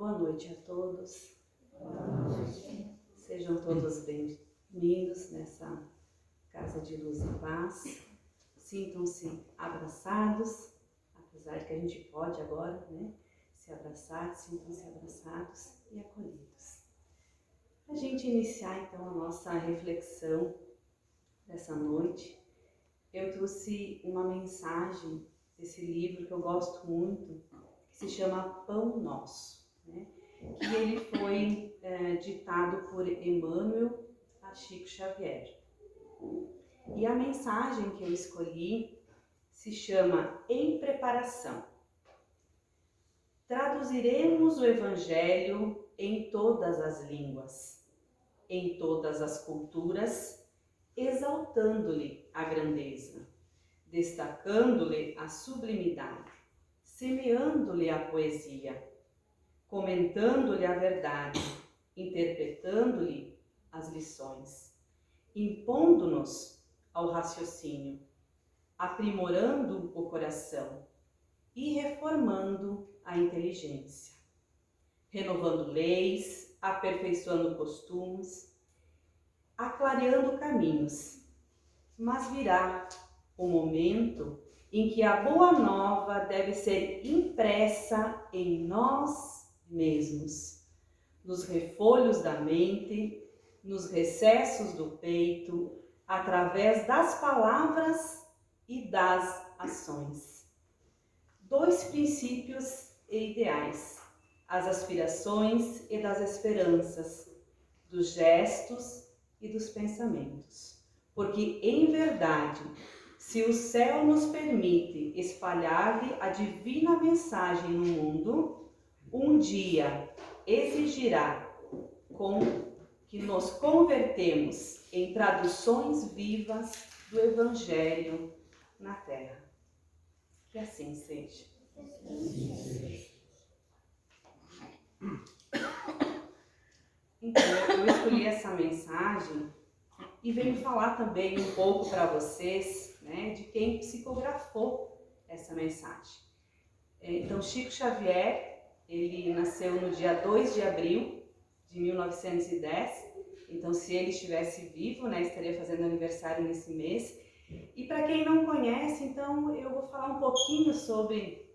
Boa noite a todos. Sejam todos bem-vindos nessa casa de luz e paz. Sintam-se abraçados, apesar de que a gente pode agora, se abraçar, sintam-se abraçados e acolhidos. Para a gente iniciar então a nossa reflexão dessa noite, eu trouxe uma mensagem desse livro que eu gosto muito, que se chama Pão Nosso, que ele foi ditado por Emmanuel a Chico Xavier. E a mensagem que eu escolhi se chama Em Preparação. Traduziremos o Evangelho em todas as línguas, em todas as culturas, exaltando-lhe a grandeza, destacando-lhe a sublimidade, semeando-lhe a poesia, comentando-lhe a verdade, interpretando-lhe as lições, impondo-nos ao raciocínio, aprimorando o coração e reformando a inteligência, renovando leis, aperfeiçoando costumes, aclareando caminhos. Mas virá o momento em que a boa nova deve ser impressa em nós mesmos, nos refolhos da mente, nos recessos do peito, através das palavras e das ações. Dois princípios e ideais, as aspirações e das esperanças, dos gestos e dos pensamentos. Porque, em verdade, se o céu nos permite espalhar-lhe a divina mensagem no mundo, um dia exigirá que nos convertemos em traduções vivas do Evangelho na Terra. Que assim seja. Então, eu escolhi essa mensagem e venho falar também um pouco para vocês, de quem psicografou essa mensagem. Então, Chico Xavier, ele nasceu no dia 2 de abril de 1910. Então, se ele estivesse vivo, estaria fazendo aniversário nesse mês. E para quem não conhece, então, eu vou falar um pouquinho sobre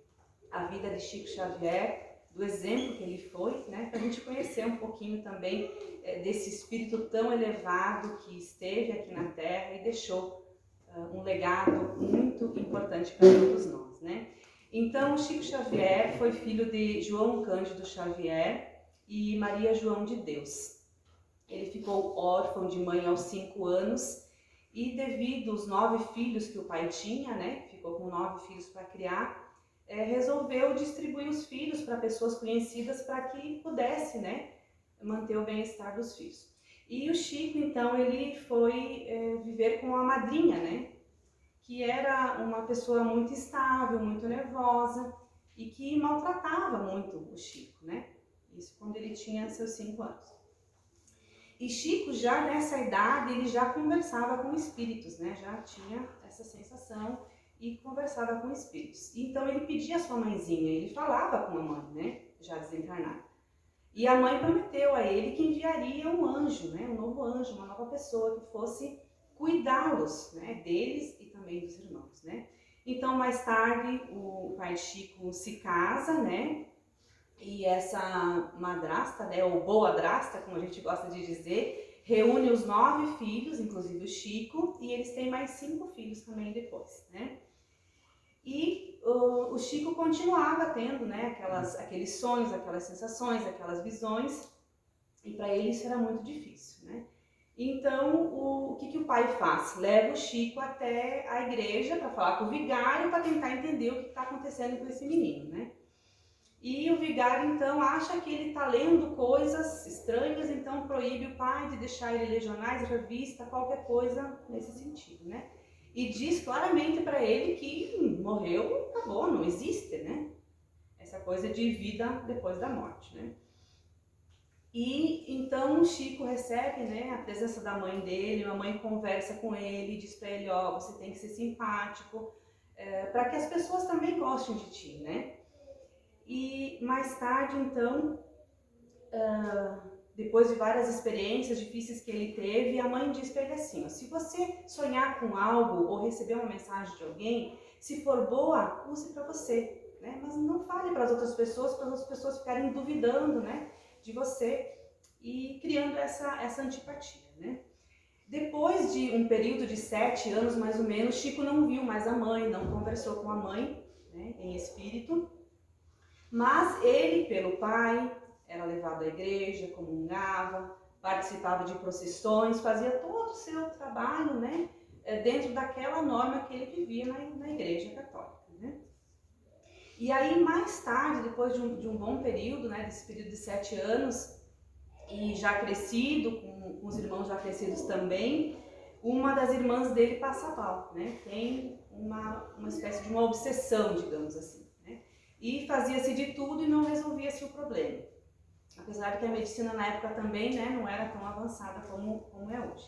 a vida de Chico Xavier, do exemplo que ele foi, para a gente conhecer um pouquinho também desse espírito tão elevado que esteve aqui na Terra e deixou um legado muito importante para todos nós, Então, Chico Xavier foi filho de João Cândido Xavier e Maria João de Deus. Ele ficou órfão de mãe aos 5 anos e, devido aos 9 filhos que o pai tinha, ficou com 9 filhos para criar, resolveu distribuir os filhos para pessoas conhecidas para que pudesse, manter o bem-estar dos filhos. E o Chico, então, ele foi viver com a madrinha, que era uma pessoa muito estável, muito nervosa e que maltratava muito o Chico, Isso quando ele tinha seus 5 anos. E Chico, já nessa idade, ele já conversava com espíritos, Já tinha essa sensação e conversava com espíritos. Então ele pedia a sua mãezinha, ele falava com a mãe, já desencarnada. E a mãe prometeu a ele que enviaria um anjo, um novo anjo, uma nova pessoa que fosse cuidá-los, deles e também dos irmãos, Então, mais tarde, o pai Chico se casa, E essa madrasta, ou boadrasta, como a gente gosta de dizer, reúne os 9 filhos, inclusive o Chico, e eles têm mais 5 filhos também depois, E o Chico continuava tendo, aqueles sonhos, aquelas sensações, aquelas visões, e para ele isso era muito difícil, Então, o que o pai faz? Leva o Chico até a igreja para falar com o vigário, para tentar entender o que está acontecendo com esse menino, E o vigário, então, acha que ele está lendo coisas estranhas, então proíbe o pai de deixar ele ler jornais, revista, qualquer coisa nesse sentido, E diz claramente para ele que morreu, acabou, não existe, Essa coisa de vida depois da morte, E então o Chico recebe, a presença da mãe dele, a mãe conversa com ele, diz para ele, você tem que ser simpático, para que as pessoas também gostem de ti, E mais tarde, então, depois de várias experiências difíceis que ele teve, a mãe diz para ele assim, ó, se você sonhar com algo ou receber uma mensagem de alguém, se for boa, use para você, né? Mas não fale para as outras pessoas ficarem duvidando, né, de você e criando essa antipatia, né? Depois de um período de 7 anos, mais ou menos, Chico não viu mais a mãe, não conversou com a mãe, né, em espírito, mas ele, pelo pai, era levado à igreja, comungava, participava de procissões, fazia todo o seu trabalho, né, dentro daquela norma que ele vivia na igreja católica, né? E aí, mais tarde, depois de um bom período, né, desse período de 7 anos, e já crescido, com os irmãos já crescidos também, uma das irmãs dele passa mal, né? Tem uma espécie de uma obsessão, digamos assim, né? E fazia-se de tudo e não resolvia-se o problema. Apesar de que a medicina na época também, né, não era tão avançada como é hoje.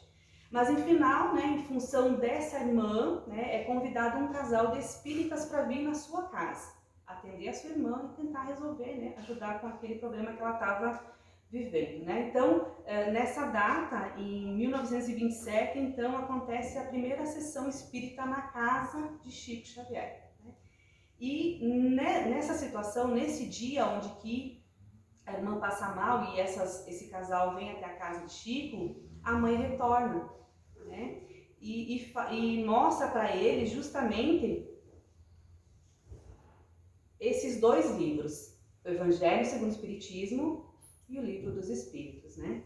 Mas, em final, né, em função dessa irmã, né, é convidado um casal de espíritas para vir na sua casa, atender a sua irmã e tentar resolver, né, ajudar com aquele problema que ela estava vivendo, né? Então, nessa data, em 1927, então, acontece a primeira sessão espírita na casa de Chico Xavier, né? E nessa situação, nesse dia onde que a irmã passa mal e esse casal vem até a casa de Chico, a mãe retorna, né? E mostra para ele justamente esses 2 livros, o Evangelho segundo o Espiritismo e o Livro dos Espíritos, né?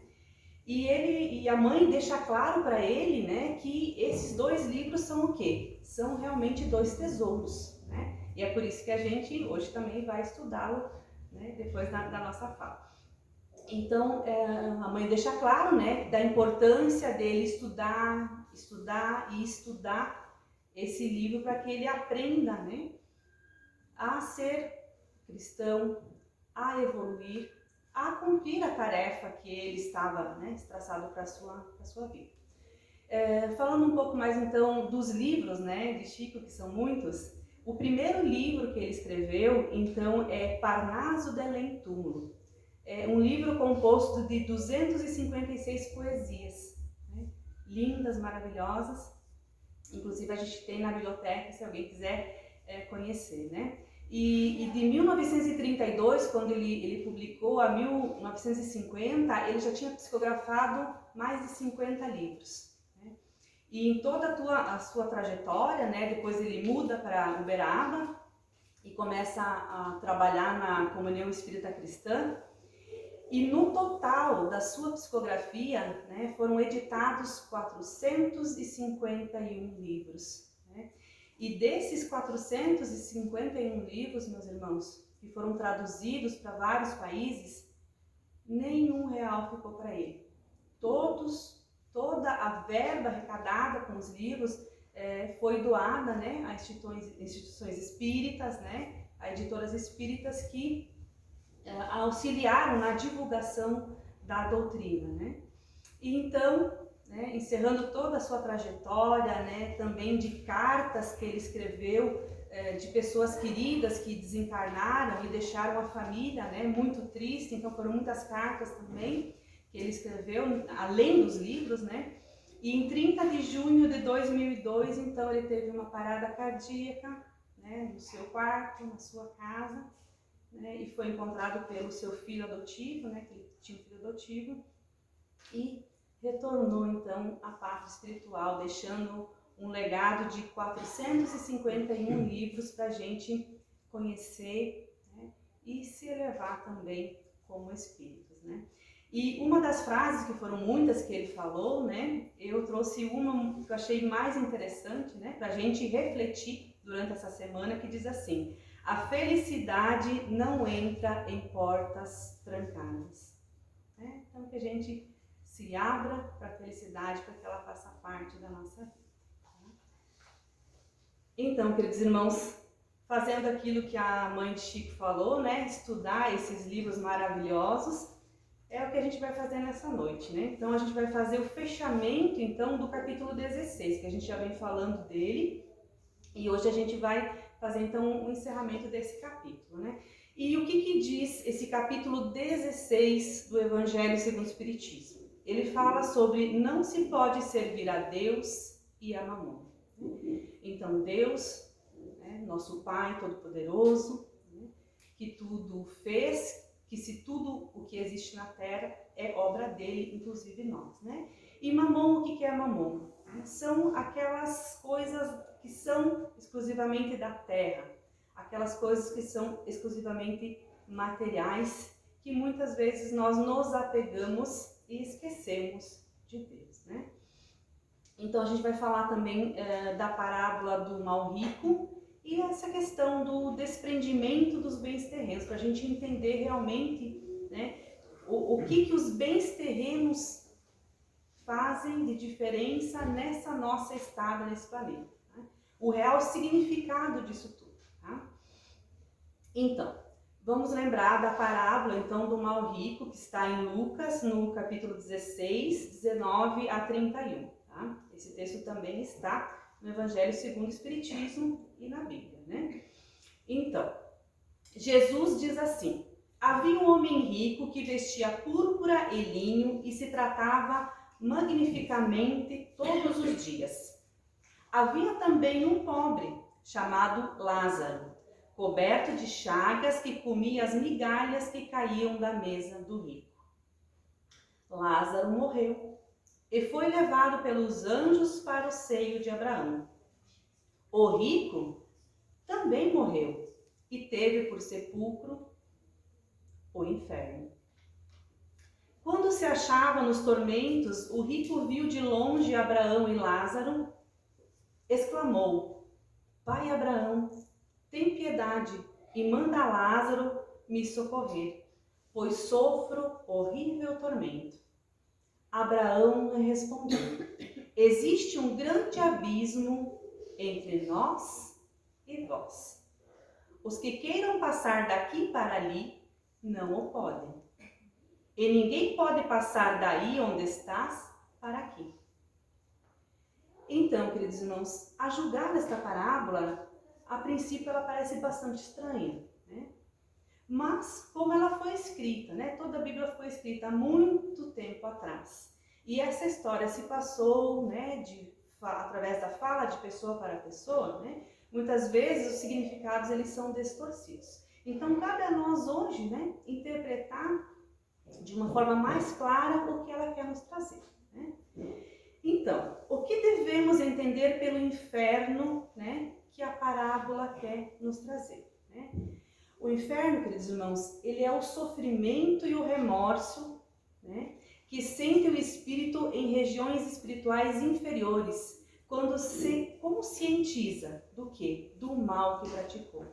E a mãe deixa claro para ele, né, que esses 2 livros são o quê? São realmente 2 tesouros, né? E é por isso que a gente hoje também vai estudá-lo, né, depois da nossa fala. Então, a mãe deixa claro, né, da importância dele estudar esse livro para que ele aprenda, né, a ser cristão, a evoluir, a cumprir a tarefa que ele estava, né, traçado para a sua vida. Falando um pouco mais então dos livros, né, de Chico, que são muitos, o primeiro livro que ele escreveu então é Parnaso de Além Túmulo. É um livro composto de 256 poesias, né, lindas, maravilhosas, inclusive a gente tem na biblioteca se alguém quiser conhecer, né? E de 1932, quando ele publicou, a 1950, ele já tinha psicografado mais de 50 livros, né? E em toda a sua trajetória, né, depois ele muda para Uberaba e começa a trabalhar na Comunhão Espírita Cristã. E no total da sua psicografia, né, foram editados 451 livros, né? E desses 451 livros, meus irmãos, que foram traduzidos para vários países, nenhum real ficou para ele. Toda a verba arrecadada com os livros foi doada, né, a instituições espíritas, né, a editoras espíritas que auxiliaram na divulgação da doutrina, né? E então, né, encerrando toda a sua trajetória, né, também de cartas que ele escreveu de pessoas queridas que desencarnaram e deixaram a família, né, muito triste, então foram muitas cartas também que ele escreveu, além dos livros, né? E em 30 de junho de 2002, então ele teve uma parada cardíaca, né, no seu quarto, na sua casa, né, e foi encontrado pelo seu filho adotivo, né, que ele tinha um filho adotivo, e retornou então à pátria espiritual, deixando um legado de 451 livros para a gente conhecer, né, e se elevar também como espíritos, né. E uma das frases, que foram muitas que ele falou, né, eu trouxe uma que eu achei mais interessante, né, para a gente refletir durante essa semana, que diz assim: a felicidade não entra em portas trancadas. Né? Então, que a gente se abra para a felicidade, para que ela faça parte da nossa vida. Então, queridos irmãos, fazendo aquilo que a mãe de Chico falou, né? Estudar esses livros maravilhosos, é o que a gente vai fazer nessa noite, né? Então, a gente vai fazer o fechamento, então, do capítulo 16, que a gente já vem falando dele, e hoje a gente vai fazer então o encerramento desse capítulo, né? E o que diz esse capítulo 16 do Evangelho segundo o Espiritismo? Ele fala sobre não se pode servir a Deus e a Mamon. Então Deus, nosso Pai Todo-Poderoso, que tudo fez, que se tudo o que existe na Terra é obra dele, inclusive nós, né? E Mamon, o que é Mamon? São aquelas coisas que são exclusivamente da Terra, aquelas coisas que são exclusivamente materiais, que muitas vezes nós nos apegamos e esquecemos de Deus, né? Então a gente vai falar também da parábola do mal rico e essa questão do desprendimento dos bens terrenos, para a gente entender realmente, né, o que os bens terrenos fazem de diferença nessa nossa estada nesse planeta, né? O real significado disso tudo, tá? Então, vamos lembrar da parábola então do mal rico, que está em Lucas, no capítulo 16, 19 a 31. Tá? Esse texto também está no Evangelho segundo o Espiritismo e na Bíblia, né? Então, Jesus diz assim: havia um homem rico que vestia púrpura e linho e se tratava magnificamente todos os dias. Havia também um pobre, chamado Lázaro, coberto de chagas, que comia as migalhas que caíam da mesa do rico. Lázaro morreu e foi levado pelos anjos para o seio de Abraão. O rico também morreu e teve por sepulcro o inferno. Quando se achava nos tormentos, o rico viu de longe Abraão e Lázaro, exclamou: Pai Abraão, tem piedade e manda Lázaro me socorrer, pois sofro horrível tormento. Abraão lhe respondeu: existe um grande abismo entre nós e vós. Os que queiram passar daqui para ali não o podem. E ninguém pode passar daí onde estás para aqui. Então, queridos irmãos, a julgar esta parábola, a princípio ela parece bastante estranha, né? Mas como ela foi escrita, né? Toda a Bíblia foi escrita há muito tempo atrás. E essa história se passou, né, através da fala de pessoa para pessoa, né? Muitas vezes os significados eles são distorcidos. Então cabe a nós hoje, né, interpretar de uma forma mais clara o que ela quer nos trazer, né? Então, o que devemos entender pelo inferno, né, que a parábola quer nos trazer, né? O inferno, queridos irmãos, ele é o sofrimento e o remorso, né, que sente o espírito em regiões espirituais inferiores, quando se conscientiza do quê? Do mal que praticou.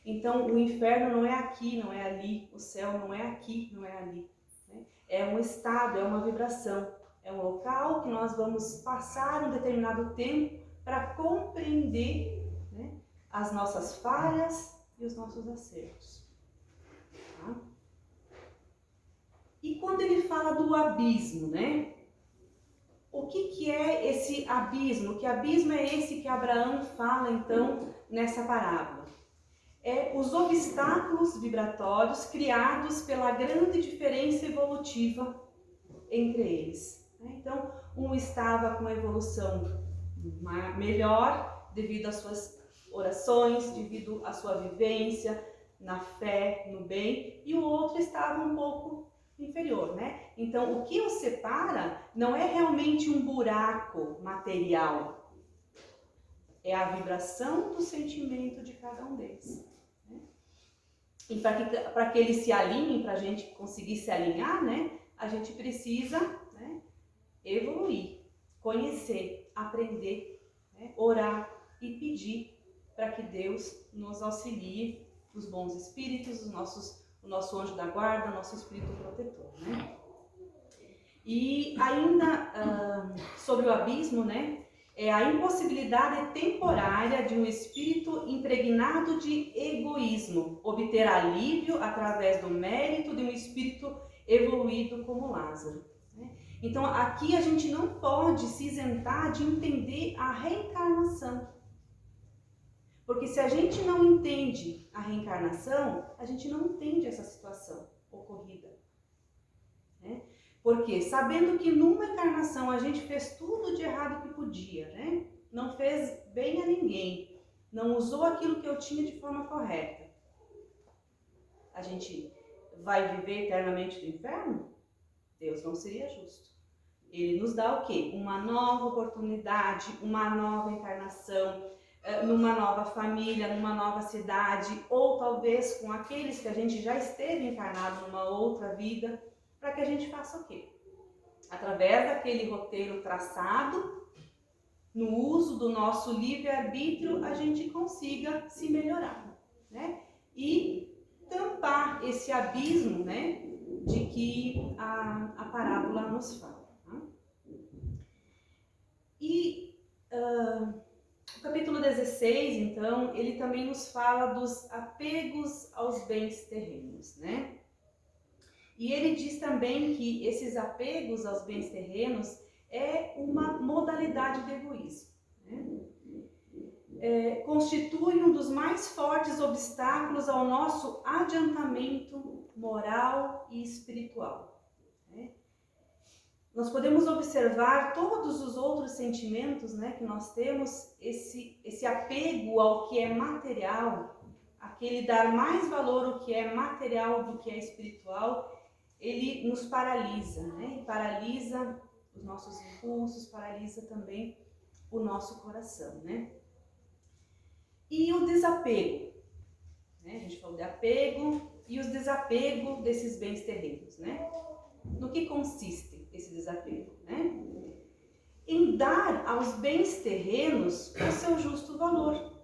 Então, o inferno não é aqui, não é ali, o céu não é aqui, não é ali, né? É um estado, é uma vibração, é um local que nós vamos passar um determinado tempo para compreender, né, as nossas falhas e os nossos acertos. Tá? E quando ele fala do abismo, né? O que é esse abismo? Que abismo é esse que Abraão fala, então, nessa parábola? É os obstáculos vibratórios criados pela grande diferença evolutiva entre eles. Então, um estava com a evolução melhor devido às suas orações, devido à sua vivência na fé, no bem, e o outro estava um pouco inferior, né? Então, o que os separa não é realmente um buraco material, é a vibração do sentimento de cada um deles. Né? E para que eles se alinhem, para a gente conseguir se alinhar, né, a gente precisa, né, evoluir, conhecer, aprender, né, orar e pedir para que Deus nos auxilie, os bons espíritos, o nosso anjo da guarda, o nosso espírito protetor, né? E ainda sobre o abismo, né? É a impossibilidade temporária de um espírito impregnado de egoísmo obter alívio através do mérito de um espírito evoluído como Lázaro. Né? Então aqui a gente não pode se isentar de entender a reencarnação. Porque se a gente não entende a reencarnação, a gente não entende essa situação ocorrida. Né? Porque sabendo que numa encarnação a gente fez tudo de errado que podia, né? Não fez bem a ninguém, não usou aquilo que eu tinha de forma correta, a gente vai viver eternamente no inferno? Deus não seria justo. Ele nos dá o quê? Uma nova oportunidade, uma nova encarnação, numa nova família, numa nova cidade, ou talvez com aqueles que a gente já esteve encarnado numa outra vida, para que a gente faça o quê? Através daquele roteiro traçado, no uso do nosso livre-arbítrio, a gente consiga se melhorar, né? E tampar esse abismo, né, de que a parábola nos fala. Tá? E o capítulo 16, então, ele também nos fala dos apegos aos bens terrenos, né? E ele diz também que esses apegos aos bens terrenos é uma modalidade de egoísmo, né? Constitui um dos mais fortes obstáculos ao nosso adiantamento moral e espiritual. Né? Nós podemos observar todos os outros sentimentos, né, que nós temos, esse apego ao que é material, aquele dar mais valor ao que é material do que é espiritual, ele nos paralisa, né? Paralisa os nossos impulsos, paralisa também o nosso coração, né? E o desapego, né? A gente falou de apego e os desapego desses bens terrenos, né? No que consiste esse desapego, né? Em dar aos bens terrenos o seu justo valor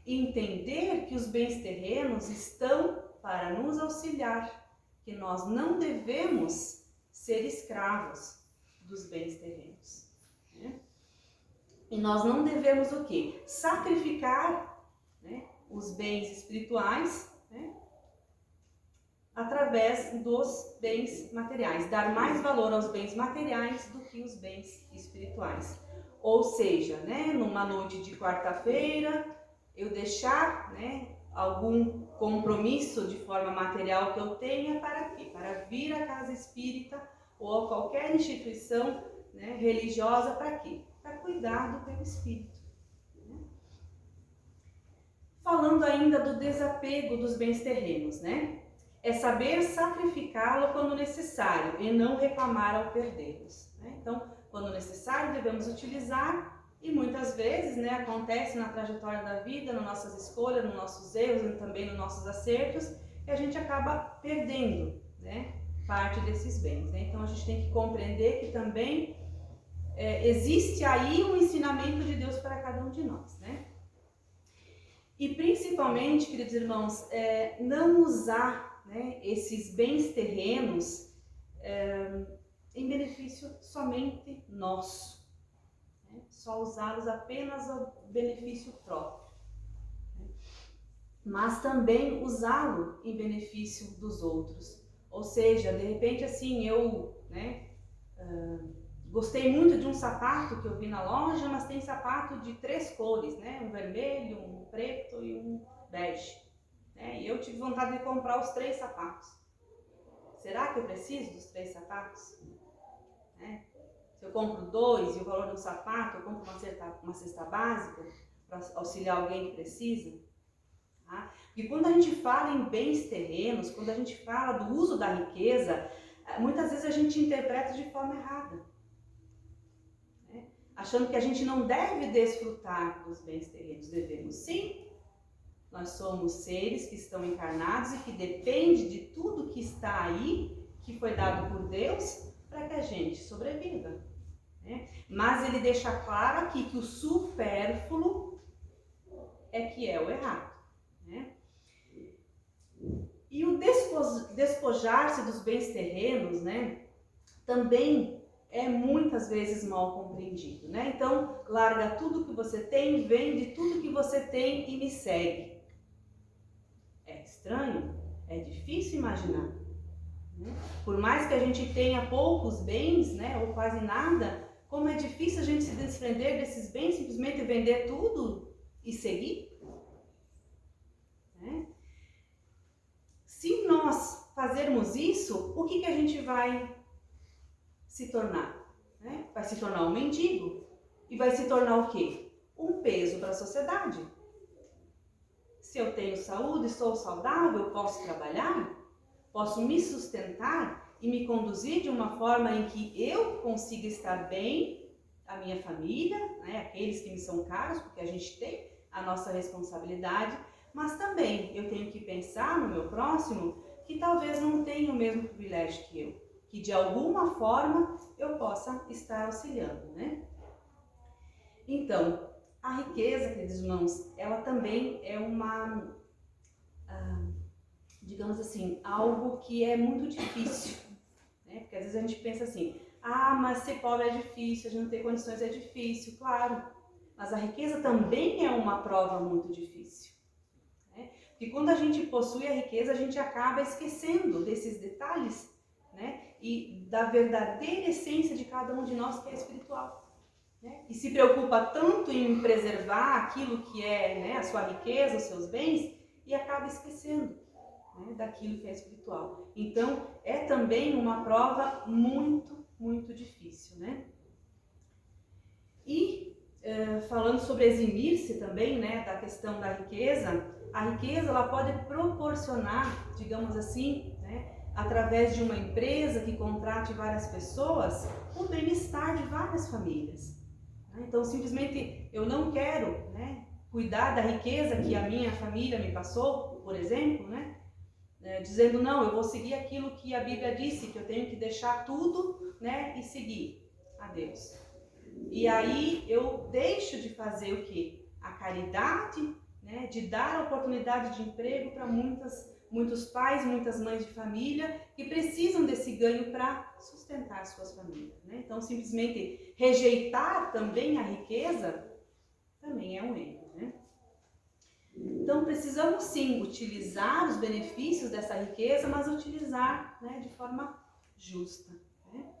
e entender que os bens terrenos estão para nos auxiliar, que nós não devemos ser escravos dos bens terrenos, né? E nós não devemos o quê? Sacrificar, né, os bens espirituais, né, através dos bens materiais, dar mais valor aos bens materiais do que os bens espirituais. Ou seja, né, numa noite de quarta-feira, eu deixar, né, algum compromisso de forma material que eu tenha para quê? Para vir à casa espírita ou a qualquer instituição, né, religiosa, para quê? Para cuidar do teu espírito. Né? Falando ainda do desapego dos bens terrenos, né? É saber sacrificá-lo quando necessário e não reclamar ao perdê-los. Né? Então, quando necessário, devemos utilizar. E muitas vezes, né, acontece na trajetória da vida, nas nossas escolhas, nos nossos erros e também nos nossos acertos, que a gente acaba perdendo, né, parte desses bens. Né? Então a gente tem que compreender que também existe aí um ensinamento de Deus para cada um de nós. Né? E principalmente, queridos irmãos, não usar, né, esses bens terrenos em benefício somente nosso. Só usá-los apenas ao benefício próprio, né? Mas também usá-lo em benefício dos outros. Ou seja, de repente assim, eu, né, gostei muito de um sapato que eu vi na loja, mas tem sapato de 3 cores, né? Um vermelho, um preto e um bege. Né? E eu tive vontade de comprar os 3 sapatos. Será que eu preciso dos 3 sapatos? Né? Se eu compro 2 e o valor do sapato, eu compro uma cesta básica para auxiliar alguém que precisa. Tá? E quando a gente fala em bens terrenos, quando a gente fala do uso da riqueza, muitas vezes a gente interpreta de forma errada. Né? Achando que a gente não deve desfrutar dos bens terrenos. Devemos sim. Nós somos seres que estão encarnados e que depende de tudo que está aí, que foi dado por Deus, para que a gente sobreviva. Né? Mas ele deixa claro aqui que o supérfluo é que é o errado. Né? E o despojar-se dos bens terrenos, né, também é muitas vezes mal compreendido. Né? Então, larga tudo que você tem, vende tudo que você tem e me segue. É estranho? É difícil imaginar. Por mais que a gente tenha poucos bens, né, ou quase nada, como é difícil a gente se desprender desses bens, simplesmente vender tudo e seguir. nós fazermos isso, o que a gente vai se tornar? Né? Vai se tornar um mendigo. E vai se tornar o quê? Um peso para a sociedade. Se eu tenho saúde, sou saudável, posso trabalhar, posso me sustentar e me conduzir de uma forma em que eu consiga estar bem, a minha família, né, aqueles que me são caros, porque a gente tem a nossa responsabilidade, mas também eu tenho que pensar no meu próximo que talvez não tenha o mesmo privilégio que eu, que de alguma forma eu possa estar auxiliando, né? Então, a riqueza, queridos irmãos, ela também é uma, digamos assim, algo que é muito difícil, né? Porque às vezes a gente pensa assim, mas ser pobre é difícil, a gente não ter condições é difícil, claro. Mas a riqueza também é uma prova muito difícil, né? Porque quando a gente possui a riqueza, a gente acaba esquecendo desses detalhes, né? E da verdadeira essência de cada um de nós, que é espiritual. E se preocupa tanto em preservar aquilo que é, né, a sua riqueza, os seus bens, e acaba esquecendo, né, daquilo que é espiritual. Então, é também uma prova muito, muito difícil, né? E falando sobre eximir-se também, né, da questão da riqueza, a riqueza ela pode proporcionar, digamos assim, né, através de uma empresa que contrate várias pessoas, o bem-estar de várias famílias. Então, simplesmente, eu não quero, né, cuidar da riqueza que a minha família me passou, por exemplo, né, dizendo, não, eu vou seguir aquilo que a Bíblia disse, que eu tenho que deixar tudo, né, e seguir a Deus. E aí eu deixo de fazer o quê? A caridade, né, de dar oportunidade de emprego para muitos pais, muitas mães de família que precisam desse ganho para sustentar suas famílias, né? Então, simplesmente rejeitar também a riqueza também é um erro, né? Então, precisamos sim utilizar os benefícios dessa riqueza, mas utilizar, né, de forma justa, né?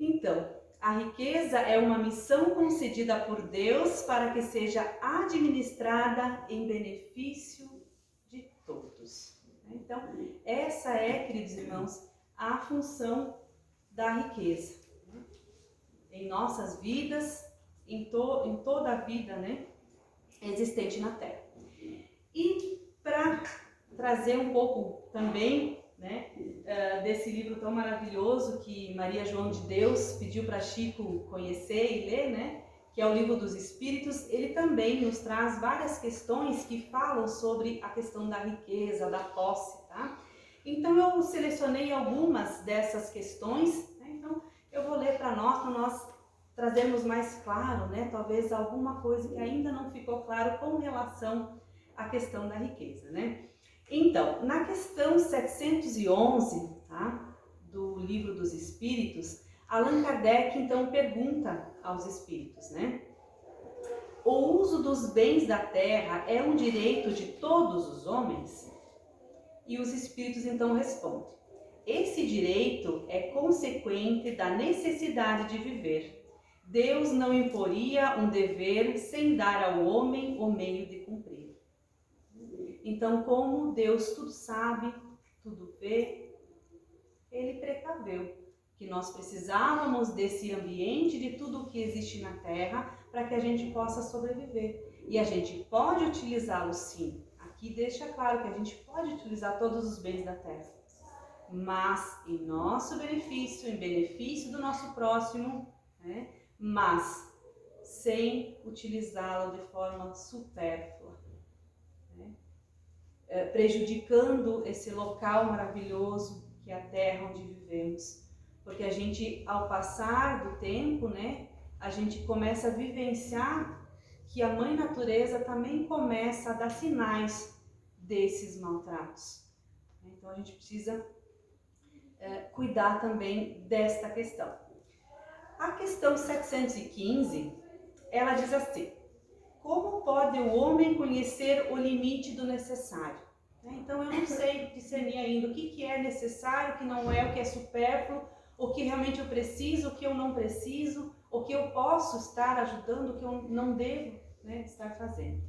Então, a riqueza é uma missão concedida por Deus para que seja administrada em benefício de todos. Então, essa é, queridos irmãos, a função da riqueza, né, em nossas vidas, em toda a vida, né, existente na Terra. E para trazer um pouco também, né, desse livro tão maravilhoso que Maria João de Deus pediu para Chico conhecer e ler, né, que é o Livro dos Espíritos, ele também nos traz várias questões que falam sobre a questão da riqueza, da posse, tá? Então eu selecionei algumas dessas questões, né? Então eu vou ler para nós trazermos mais claro, né, talvez alguma coisa que ainda não ficou claro com relação à questão da riqueza, né? Então, na questão 711, tá, do Livro dos Espíritos, Allan Kardec então pergunta aos espíritos, né? O uso dos bens da terra é um direito de todos os homens? E os espíritos então respondem: esse direito é consequente da necessidade de viver. Deus não imporia um dever sem dar ao homem o meio de cumprir. Então, como Deus tudo sabe, tudo vê, Ele precaveu que nós precisávamos desse ambiente, de tudo que existe na Terra, para que a gente possa sobreviver. E a gente pode utilizá-lo sim. Aqui deixa claro que a gente pode utilizar todos os bens da Terra, mas em nosso benefício, em benefício do nosso próximo, né? Mas sem utilizá-lo de forma supérflua, né? Prejudicando esse local maravilhoso que é a terra onde vivemos. Porque a gente, ao passar do tempo, né, a gente começa a vivenciar que a Mãe Natureza também começa a dar sinais desses maltratos. Então a gente precisa cuidar também desta questão. A questão 715, ela diz assim: como pode o homem conhecer o limite do necessário? Então eu não sei discernir ainda o que é necessário, o que não é, o que é supérfluo, o que realmente eu preciso, o que eu não preciso, o que eu posso estar ajudando, o que eu não devo, né, estar fazendo.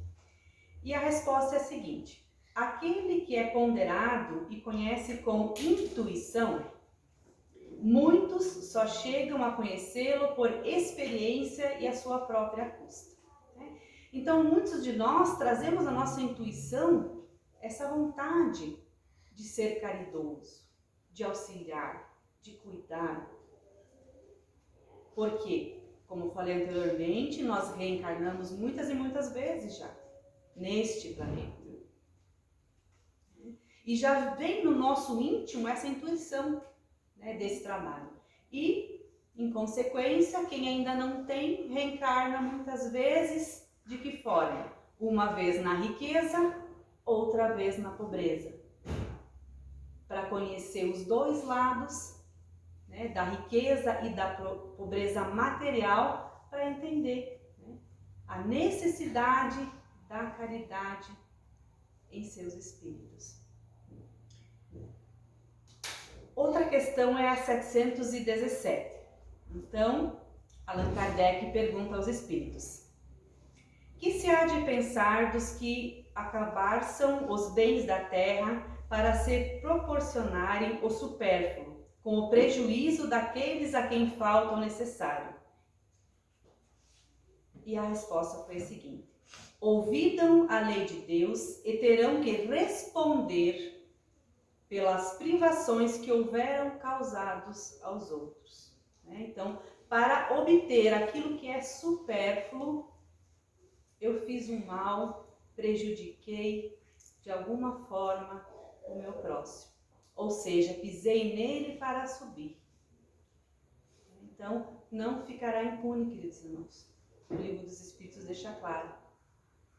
E a resposta é a seguinte: aquele que é ponderado e conhece com intuição, muitos só chegam a conhecê-lo por experiência e a sua própria custa. Então, muitos de nós trazemos na nossa intuição essa vontade de ser caridoso, de auxiliar, de cuidar. Porque, como falei anteriormente, nós reencarnamos muitas e muitas vezes já neste planeta. E já vem no nosso íntimo essa intuição, né, desse trabalho. E, em consequência, quem ainda não tem, reencarna muitas vezes de que forma? Uma vez na riqueza, outra vez na pobreza. Para conhecer os dois lados, né, da riqueza e da pobreza material, para entender, né, a necessidade da caridade em seus espíritos. Outra questão é a 717. Então, Allan Kardec pergunta aos espíritos: que se há de pensar dos que acabarçam os bens da terra para se proporcionarem o supérfluo, com o prejuízo daqueles a quem falta o necessário? E a resposta foi a seguinte: ouvidam a lei de Deus e terão que responder pelas privações que houveram causados aos outros. Então, para obter aquilo que é supérfluo, eu fiz um mal, prejudiquei de alguma forma o meu próximo. Ou seja, pisei nele para subir. Então, não ficará impune, queridos irmãos. O Livro dos Espíritos deixa claro,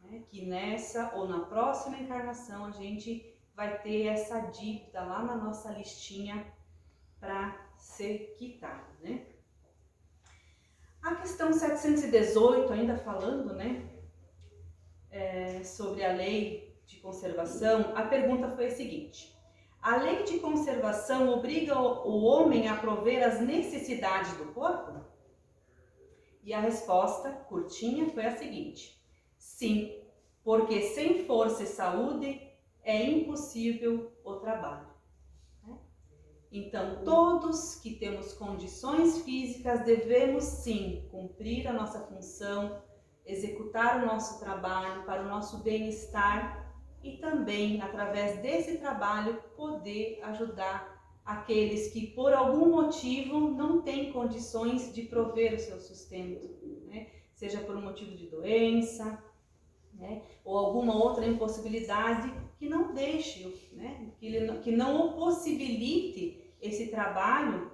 né, que nessa ou na próxima encarnação a gente vai ter essa dívida lá na nossa listinha para ser quitada, né? A questão 718, ainda falando, né, sobre a lei de conservação, a pergunta foi a seguinte: a lei de conservação obriga o homem a prover as necessidades do corpo? E a resposta, curtinha, foi a seguinte: sim, porque sem força e saúde é impossível o trabalho. Então, todos que temos condições físicas devemos sim cumprir a nossa função, executar o nosso trabalho para o nosso bem-estar e também, através desse trabalho, poder ajudar aqueles que por algum motivo não têm condições de prover o seu sustento, né? Seja por um motivo de doença, né, ou alguma outra impossibilidade que não deixe, né, que não o possibilite esse trabalho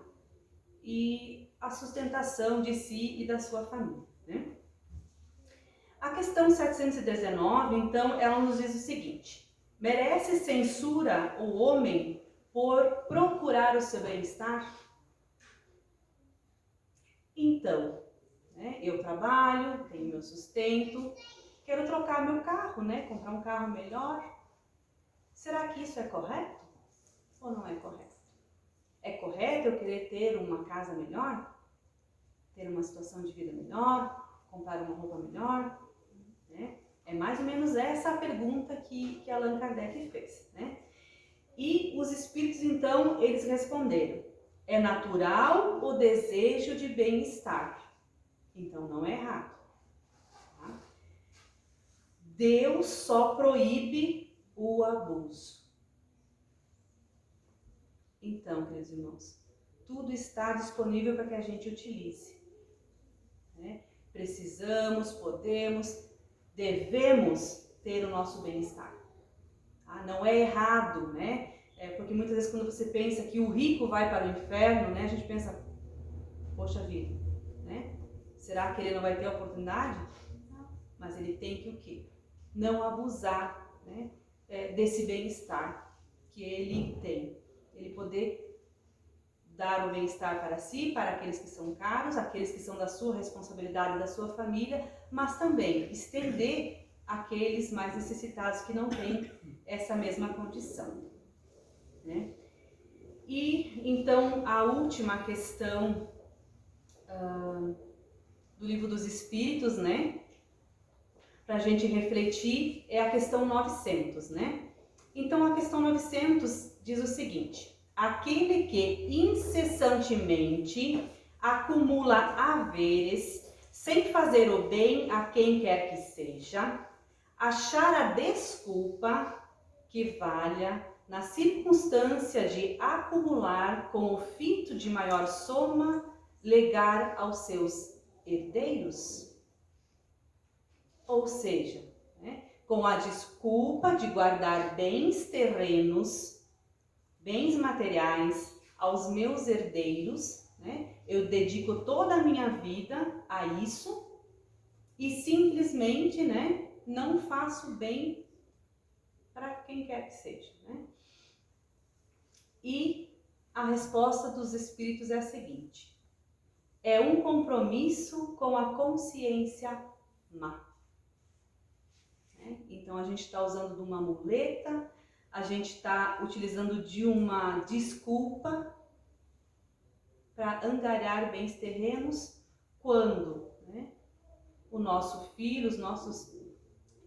e a sustentação de si e da sua família, né? A questão 719, então, ela nos diz o seguinte: merece censura o homem por procurar o seu bem-estar? Então, né, eu trabalho, tenho meu sustento, quero trocar meu carro, né? Comprar um carro melhor. Será que isso é correto ou não é correto? É correto eu querer ter uma casa melhor? Ter uma situação de vida melhor? Comprar uma roupa melhor? Né? É mais ou menos essa a pergunta que Allan Kardec fez, né? E os espíritos, então, eles responderam: é natural o desejo de bem-estar. Então, não é errado. Deus só proíbe o abuso. Então, queridos irmãos, tudo está disponível para que a gente utilize, né? Precisamos, podemos, devemos ter o nosso bem-estar. Não é errado, né? Porque muitas vezes quando você pensa que o rico vai para o inferno, né, a gente pensa, poxa vida, né? Será que ele não vai ter oportunidade? Não. Mas ele tem que o quê? Não abusar, né, desse bem-estar que ele tem. Ele poder dar o bem-estar para si, para aqueles que são caros, aqueles que são da sua responsabilidade, da sua família, mas também estender àqueles mais necessitados que não têm essa mesma condição, né? E então a última questão do Livro dos Espíritos, né, para a gente refletir, é a questão 900, né? Então a questão 900 diz o seguinte: aquele que incessantemente acumula haveres, sem fazer o bem a quem quer que seja, achar a desculpa que valha na circunstância de acumular com o fito de maior soma, legar aos seus herdeiros. Ou seja, com a desculpa de guardar bens terrenos, bens materiais aos meus herdeiros, eu dedico toda a minha vida a isso e simplesmente, não faço bem para quem quer que seja, E a resposta dos espíritos é a seguinte: é um compromisso com a consciência má. Então a gente está usando de uma muleta, a gente está utilizando de uma desculpa para angariar bens terrenos, quando o nosso filho, os nossos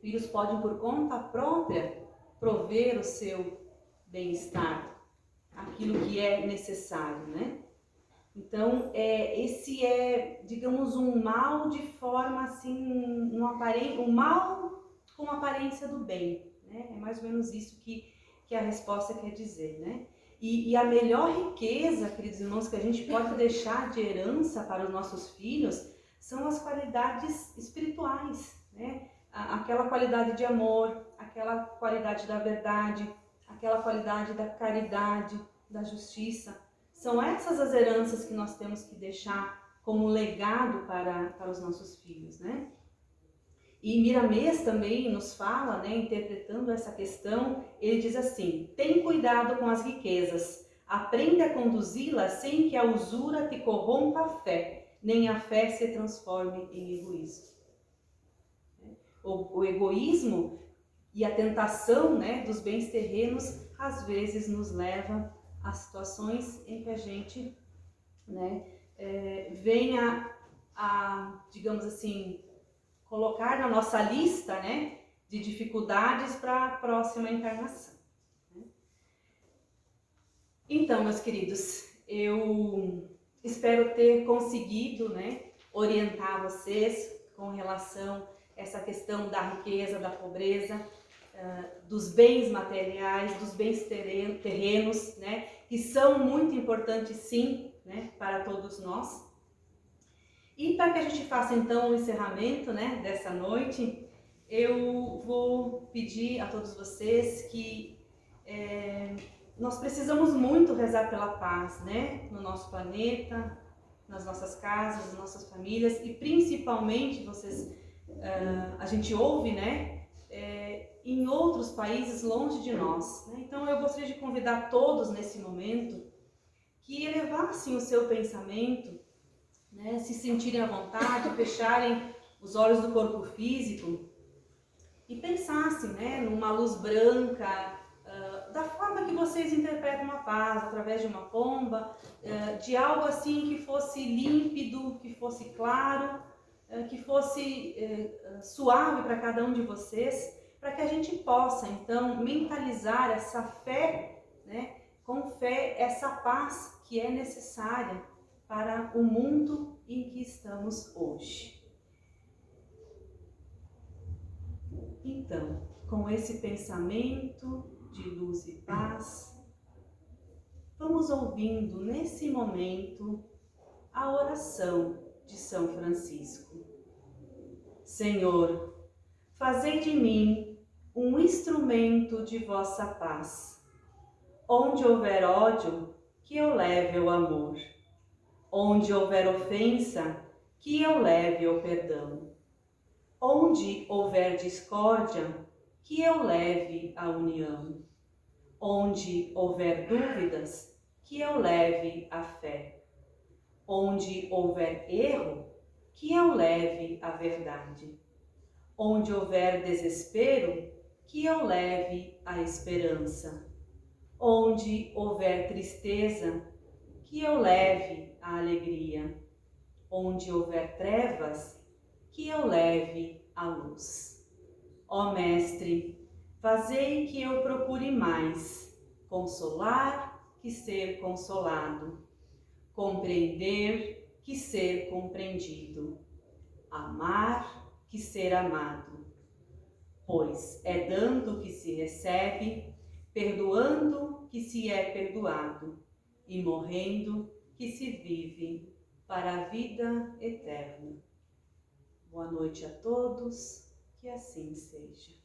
filhos podem por conta própria prover o seu bem-estar, aquilo que é necessário, Então, esse é, digamos, um mal de forma assim, um mal com aparência do bem, É mais ou menos isso que a resposta quer dizer, E a melhor riqueza, queridos irmãos, que a gente pode deixar de herança para os nossos filhos são as qualidades espirituais, Aquela qualidade de amor, aquela qualidade da verdade, aquela qualidade da caridade, da justiça. São essas as heranças que nós temos que deixar como legado para os nossos filhos, E Miramês também nos fala, interpretando essa questão, ele diz assim: tem cuidado com as riquezas, aprende a conduzi-las sem que a usura te corrompa a fé, nem a fé se transforme em egoísmo. O egoísmo e a tentação, dos bens terrenos, às vezes nos leva a situações em que a gente, venha a, digamos assim, colocar na nossa lista, de dificuldades para a próxima encarnação. Então, meus queridos, eu espero ter conseguido, orientar vocês com relação a essa questão da riqueza, da pobreza, dos bens materiais, dos bens terrenos, que são muito importantes sim, para todos nós. E para que a gente faça então o encerramento, dessa noite, eu vou pedir a todos vocês que nós precisamos muito rezar pela paz, no nosso planeta, nas nossas casas, nas nossas famílias, e principalmente a gente ouve, em outros países longe de nós. Então eu gostaria de convidar todos nesse momento que elevassem o seu pensamento, se sentirem à vontade, fecharem os olhos do corpo físico e pensassem, numa luz branca, da forma que vocês interpretam a paz, através de uma pomba, de algo assim que fosse límpido, que fosse claro, que fosse suave para cada um de vocês, para que a gente possa então mentalizar essa fé, com fé, essa paz que é necessária para o mundo em que estamos hoje. Então, com esse pensamento de luz e paz, vamos ouvindo nesse momento a oração de São Francisco. Senhor, fazei de mim um instrumento de vossa paz. Onde houver ódio, que eu leve o amor. Onde houver ofensa, que eu leve o perdão. Onde houver discórdia, que eu leve a união. Onde houver dúvidas, que eu leve a fé. Onde houver erro, que eu leve a verdade. Onde houver desespero, que eu leve a esperança. Onde houver tristeza, que eu leve a alegria. Onde houver trevas, que eu leve a luz. Ó Mestre, Fazei que eu procure mais consolar que ser consolado, compreender que ser compreendido, amar que ser amado. Pois é dando que se recebe, perdoando que se é perdoado, e morrendo que se vive para a vida eterna. Boa noite a todos, que assim seja.